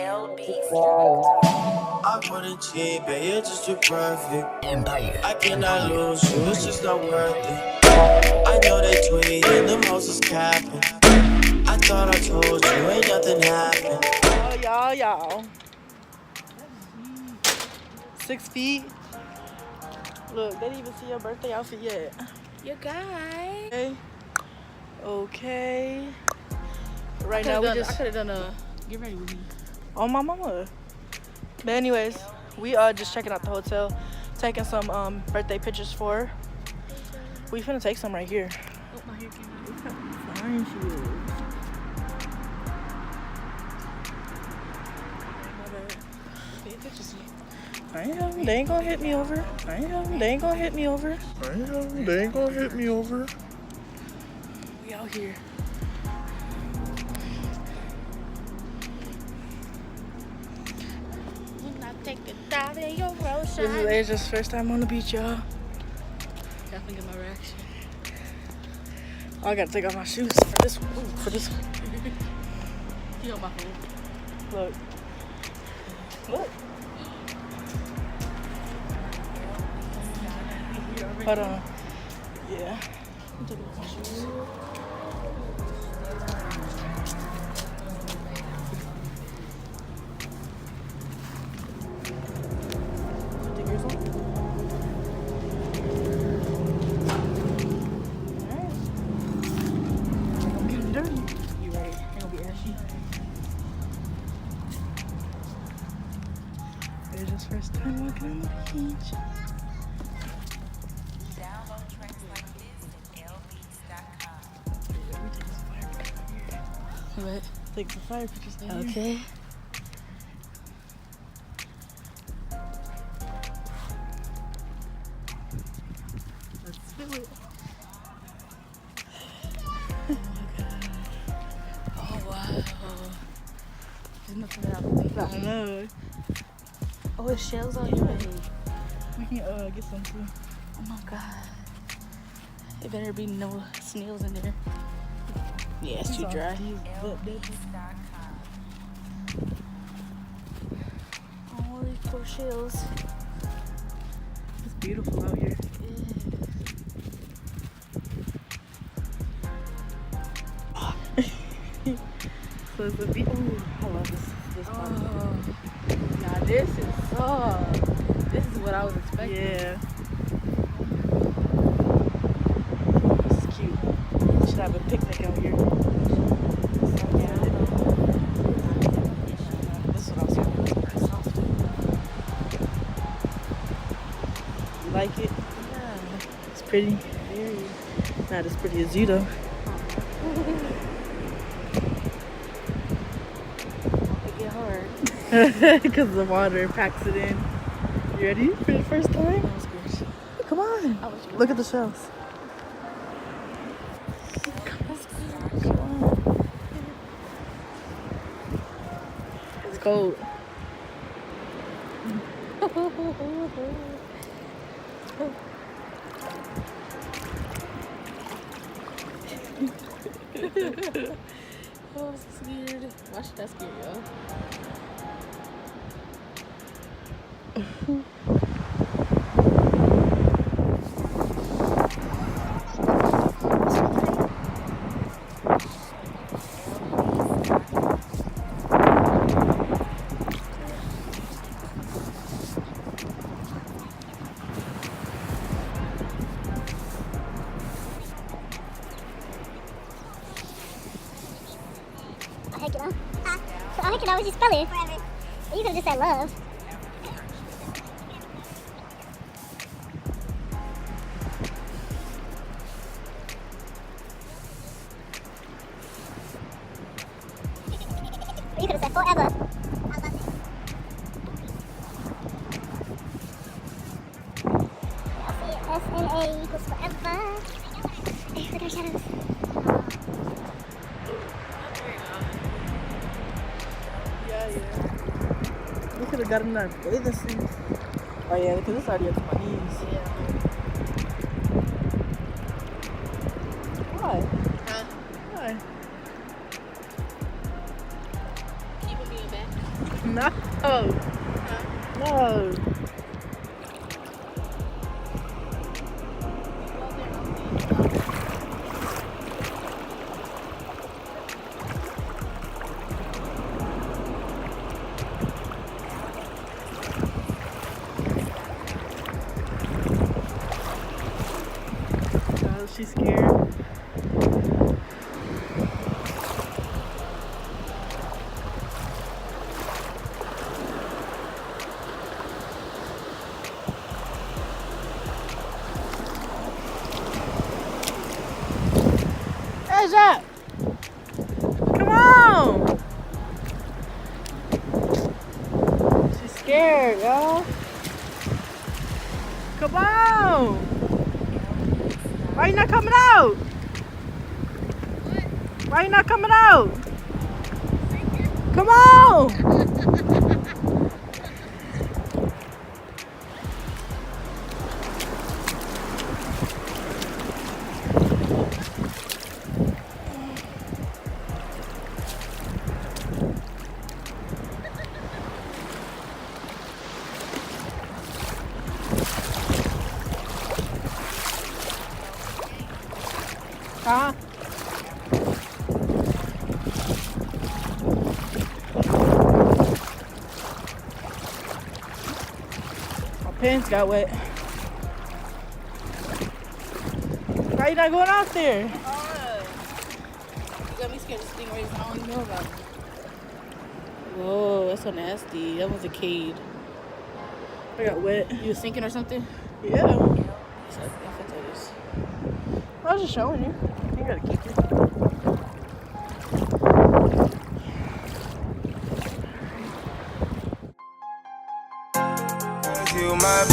I wouldn't cheat, but you're just too perfect. I cannot lose you, it's just not worth it. I know they tweet and the most is capping. I thought I told you, ain't nothing happened. Y'all. 6 feet. Look, they didn't even see your birthday outfit yet. You guys. Okay. Right now I could have done a get ready with me. Oh my mama. But anyways, we are just checking out the hotel, taking some birthday pictures for her. We finna take some right here. Oh, my hair came out. Look how fine she is. Pay pictures. I am. They ain't gonna hit me over. I am. They ain't gonna hit me over. I am. They ain't gonna hit me over. We out here. This is Asia's first time on the beach, y'all. Definitely get my reaction. Oh, I gotta take off my shoes for this one. Ooh, for this one. You on my phone. Look. Look. Hold on. Yeah. I'm taking off my shoes. Take yours off. Alright. I'm getting dirty. You right. Ain't gonna be ashy. It's just first time walking on the beach. What? Take some fire pictures down here. Okay. Let's do it. Oh my god. Oh wow. There's nothing that I believe. I know. Oh, it's shells on your way. We can get some too. Oh my god. There better be no snails in there. Yeah, it's too dry. Oh, these poor shells. It's beautiful out here. Yeah. So it's a beach. Ooh, I love this part. Now this is what I was expecting. Yeah. This is cute. We should have a picnic out here. This is what I was talking about. It's very soft. You like it? Yeah. It's pretty. Very. Not as pretty as you though. It get hard. Because the water packs it in. You ready for the first time? I was scared. Come on. Look at the shells. Come on. It's cold. Oh, I'm so scared. Why should that scare y'all? I can always just spell it. You could have just said love. You could have said forever. SNA equals forever. Hey, look at our shadows. We could have got him that bathing suit. Oh yeah, because it's already up to my knees. Yeah. Why? Huh? Why? Can you put me in back? No. No. Oh, she's scared. Asia! Come on! She's scared, y'all. Come on! Why you not coming out? Why you not coming out? Come on! Huh? My pants got wet. Why you not going out there? You got me scared of stingrays. I don't even know about them. Whoa, that's so nasty. That was a cave. I got wet. You was sinking or something? Yeah. So, I was just showing you. You gotta keep it. You my